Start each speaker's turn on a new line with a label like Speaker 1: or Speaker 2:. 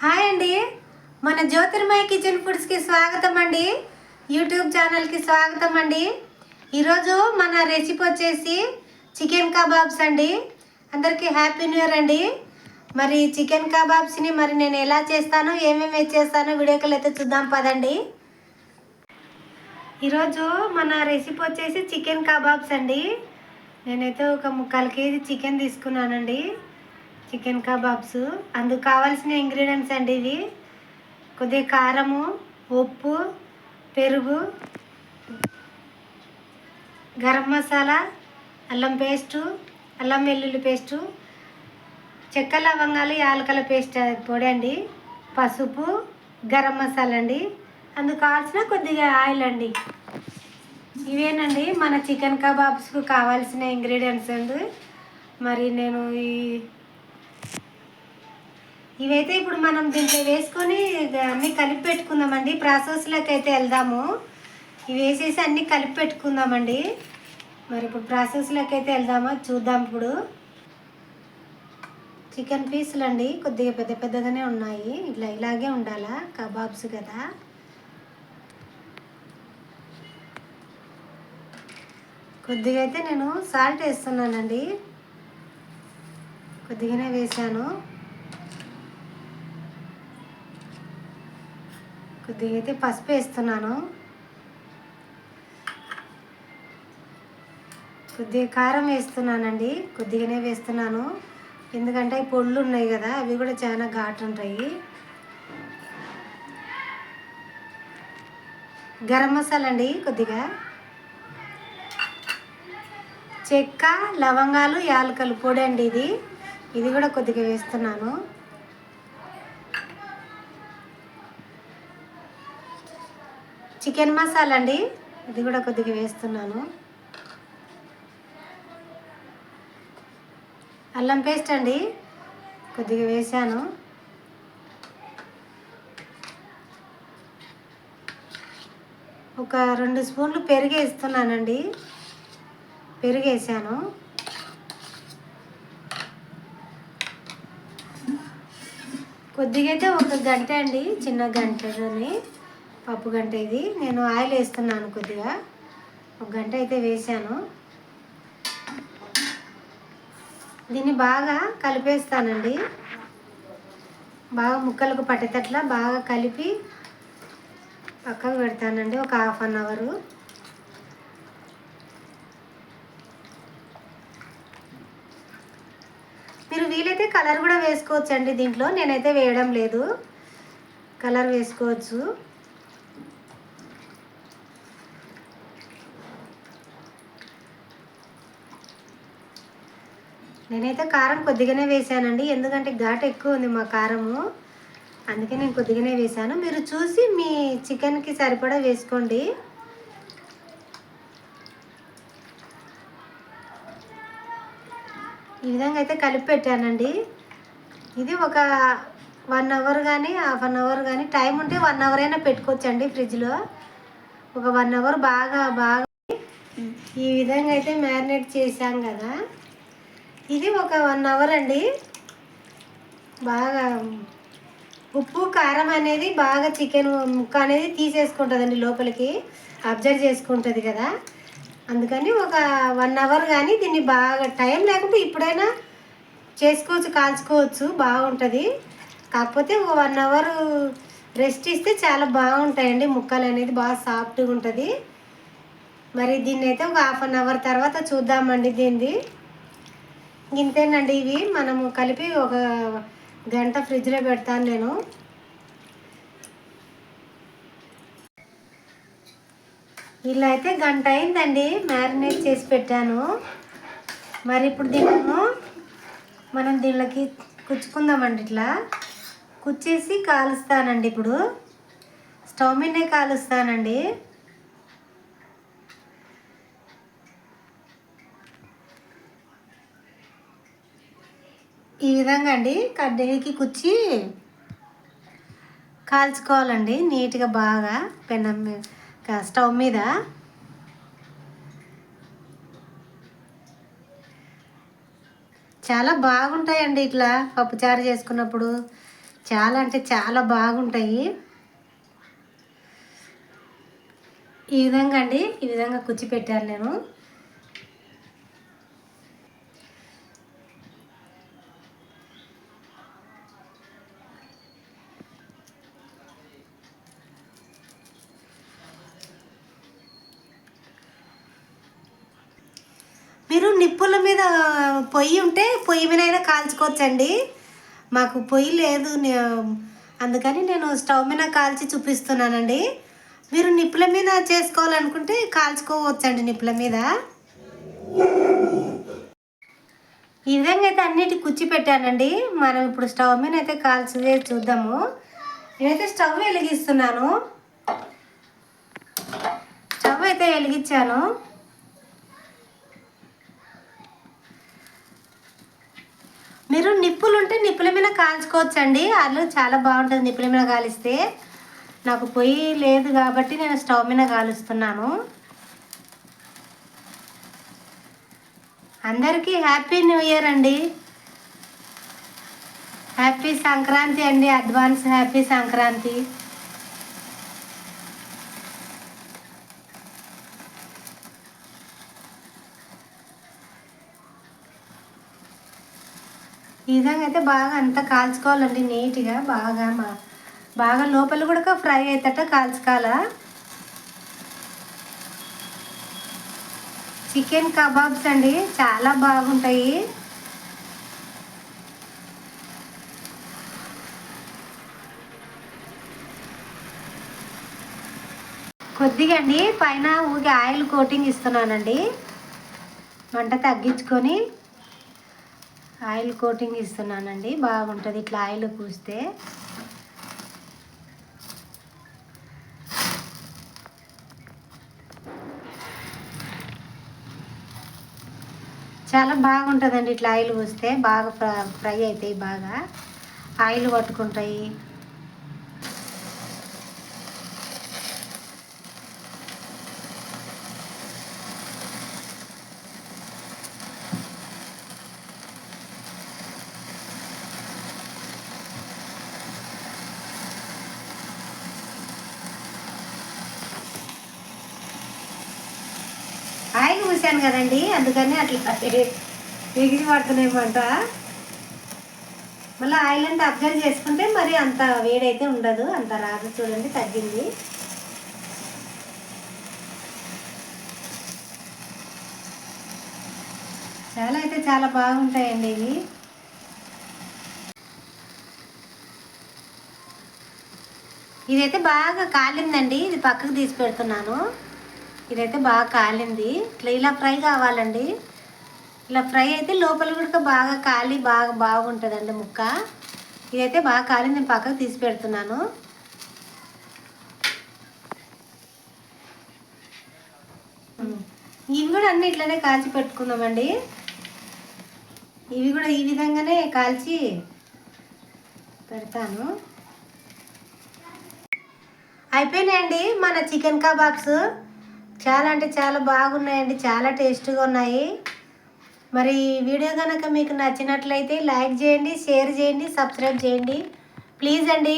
Speaker 1: Hi అండి, మన జ్యోతిర్మయ kitchen ఫుడ్స్కి స్వాగతం అండి. యూట్యూబ్ ఛానల్కి స్వాగతం అండి. ఈరోజు మన రెసిపీ వచ్చేసి చికెన్ కబాబ్స్ అండి. అందరికీ హ్యాపీ న్యూ ఇయర్ అండి. మరి చికెన్ కబాబ్స్ని మరి నేను ఎలా చేస్తానో ఏమేమి చేస్తానో వీడియోకి అయితే చూద్దాం పదండి. ఈరోజు మన రెసిపీ వచ్చేసి చికెన్ కబాబ్స్ అండి. నేనైతే ఒక 3/4 కేజీ చికెన్ తీసుకున్నానండి. చికెన్ కబాబ్స్ అందుకు కావాల్సిన ఇంగ్రీడియంట్స్ అండి ఇవి: కొద్దిగా కారము, ఉప్పు, పెరుగు, గరం మసాలా, అల్లం పేస్టు, అల్లం వెల్లుల్లి పేస్టు, చెక్క లవంగాలు, యాలకల పేస్ట్ పొడి అండి, పసుపు, గరం మసాలా అండి. అందుకు కావాల్సిన కొద్దిగా ఆయిల్ అండి. ఇవేనండి మన చికెన్ కబాబ్స్కు కావాల్సిన ఇంగ్రీడియంట్స్ అండి. మరి నేను ఇవైతే ఇప్పుడు మనం దీంట్లో వేసుకొని అన్నీ కలిపి పెట్టుకుందామండి. ప్రాసెస్లోకి అయితే వెళ్దాము. ఇవి వేసేసి అన్నీ కలిపి పెట్టుకుందామండి. మరి ఇప్పుడు ప్రాసెస్లోకి అయితే వెళ్దామా చూద్దాం. ఇప్పుడు చికెన్ పీసులు అండి, కొద్దిగా పెద్ద పెద్దగానే ఉన్నాయి. ఇలాగే ఉండాలా, కబాబ్స్ కదా. కొద్దిగా అయితే నేను సాల్ట్ వేస్తున్నానండి, కొద్దిగానే వేసాను. కొద్దిగా అయితే పసుపు వేస్తున్నాను. కొద్దిగా కారం వేస్తున్నానండి, కొద్దిగానే వేస్తున్నాను. ఎందుకంటే అవి పొళ్ళు ఉన్నాయి కదా, అవి కూడా చాలా ఘాటు ఉంటాయి. గరం మసాలా అండి, కొద్దిగా చెక్క, లవంగాలు, యాలకలు పొడి అండి ఇది కూడా కొద్దిగా వేస్తున్నాను. చికెన్ మసాలా అండి, ఇది కూడా కొద్దిగా వేస్తున్నాను. అల్లం పేస్ట్ అండి, కొద్దిగా వేసాను. ఒక 2 స్పూన్లు పెరుగు వేస్తున్నానండి, పెరుగు వేసాను. కొద్దిగా అయితే 1 గంట అండి, చిన్న గంటని, పప్పు గంట ఇది. నేను ఆయిల్ వేస్తున్నాను కొద్దిగా, 1 గంట అయితే వేసాను. దీన్ని బాగా కలిపేస్తానండి, బాగా ముక్కలకు పట్టేటట్లా బాగా కలిపి పక్కకు పెడతానండి ఒక 1/2 అవర్. మీరు వీలైతే కలర్ కూడా వేసుకోవచ్చు అండి దీంట్లో, నేనైతే వేయడం లేదు. కలర్ వేసుకోవచ్చు. నేనైతే కారం కొద్దిగానే వేసానండి, ఎందుకంటే ఘాటు ఎక్కువ ఉంది మా కారము, అందుకే నేను కొద్దిగానే వేసాను. మీరు చూసి మీ చికెన్కి సరిపడా వేసుకోండి. ఈ విధంగా అయితే కలిపి పెట్టానండి. ఇది ఒక 1 అవర్ కానీ 1/2 అవర్ కానీ, టైం ఉంటే 1 అవర్ అయినా పెట్టుకోవచ్చండి ఫ్రిడ్జ్లో. ఒక 1 అవర్ బాగా ఈ విధంగా అయితే మ్యారినేట్ చేసాం కదా, ఇది ఒక 1 అవర్ అండి. బాగా ఉప్పు, కారం అనేది బాగా చికెన్ ముక్క అనేది తీసేసుకుంటుందండి, లోపలికి అబ్జర్వ్ చేసుకుంటుంది కదా. అందుకని ఒక 1 అవర్ కానీ, దీన్ని బాగా టైం లేకుంటే ఇప్పుడైనా చేసుకోవచ్చు, కాల్చుకోవచ్చు, బాగుంటుంది. కాకపోతే ఒక 1 అవర్ రెస్ట్ ఇస్తే చాలా బాగుంటాయండి, ముక్కలు అనేది బాగా సాఫ్ట్గా ఉంటుంది. మరి దీన్ని అయితే ఒక 1/2 అవర్ తర్వాత చూద్దామండి. దీన్ని ఇంతేనండి. ఇవి మనము కలిపి ఒక గంట ఫ్రిడ్జ్లో పెడతాను నేను. ఇలా అయితే గంట అయిందండి మ్యారినేట్ చేసి పెట్టాను. మరి ఇప్పుడు మనం దీనిలోకి కుచ్చుకుందామండి. ఇట్లా కుచ్చేసి కాలుస్తానండి. ఇప్పుడు స్టవ్ మీదే కాలుస్తానండి. ఈ విధంగా అండి కడ్డీకి కుచ్చి కాల్చుకోవాలండి నీట్గా, బాగా పెనం స్టవ్ మీద. చాలా బాగుంటాయండి ఇట్లా పప్పుచారు చేసుకున్నప్పుడు. చాలా అంటే చాలా బాగుంటాయి. ఈ విధంగా అండి, ఈ విధంగా కుచ్చి పెట్టాను నేను. మీరు నిప్పుల మీద పొయ్యి ఉంటే పొయ్యి మీద కాల్చుకోవచ్చండి. మాకు పొయ్యి లేదు, అందుకని నేను స్టవ్ మీద కాల్చి చూపిస్తున్నానండి. మీరు నిప్పుల మీద చేసుకోవాలనుకుంటే కాల్చుకోవచ్చండి నిప్పుల మీద. ఈ విధంగా అయితే అన్నిటి కుచ్చి పెట్టానండి. మనం ఇప్పుడు స్టవ్ మీద అయితే కాల్చి చూద్దాము. నేనైతే స్టవ్ వెలిగిస్తున్నాను. స్టవ్ అయితే వెలిగించాను. మీరు నిప్పులు ఉంటే నిప్పుల మీద కాల్చుకోవచ్చండి. అల్లు చాలా బాగుంటుంది నిప్పుల మీద కాలిస్తే. నాకు పొయ్యి లేదు కాబట్టి నేను స్టవ్ మీద కాలుస్తున్నాను. అందరికీ హ్యాపీ న్యూ ఇయర్ అండి. హ్యాపీ సంక్రాంతి అండి. Advance happy Sankranti. ఈ విధంగా అయితే బాగా అంతా కాల్చుకోవాలండి నీట్గా. బాగా లోపల కూడా ఫ్రై అయ్యేటట్టు కాల్చుకోవాలా. చికెన్ కబాబ్స్ అండి, చాలా బాగుంటాయి. కొద్దిగా అండి పైన ఊగి ఆయిల్ కోటింగ్ ఇస్తున్నానండి. మంట తగ్గించుకొని ఆయిల్ కోటింగ్ ఇస్తున్నానండి. బాగుంటుంది ఇట్లా ఆయిల్ పూస్తే. చాలా బాగుంటుందండి ఇట్లా ఆయిల్ పూస్తే. బాగా ఫ్రై అవుతాయి, బాగా ఆయిల్ పట్టుకుంటాయి. ఆయిల్ పూసాను కదండి, అందుకని అట్లా ఎగిరి పడుతున్నాయన్నమాట. మళ్ళీ ఆయిల్ అంతా అబ్జర్వ్ చేసుకుంటే మరి అంత వేడైతే ఉండదు, అంత రాదు. చూడండి తగ్గింది. చాలా అయితే చాలా బాగుంటాయండి ఇవి. ఇదైతే బాగా కాలిందండి. ఇది పక్కకు తీసి పెడుతున్నాను. ఇదైతే బాగా కాలింది. ఇలా ఫ్రై కావాలండి. ఇలా ఫ్రై అయితే లోపల కూడా బాగా కాలి బాగుంటుందండి ముక్క. ఇదైతే బాగా కాలింది, నేను పక్కకు తీసి పెడుతున్నాను. ఇవి కూడా అన్నీ ఇట్లనే కాల్చి పెట్టుకుందామండి. ఇవి కూడా ఈ విధంగానే కాల్చి పెడతాను. అయిపోయినాయండి మన చికెన్ కబాబ్స్. చాలా అంటే చాలా బాగున్నాయండి, చాలా టేస్ట్గా ఉన్నాయి. మరి ఈ వీడియో కనుక మీకు నచ్చినట్లయితే లైక్ చేయండి, షేర్ చేయండి, సబ్స్క్రైబ్ చేయండి ప్లీజ్ అండి.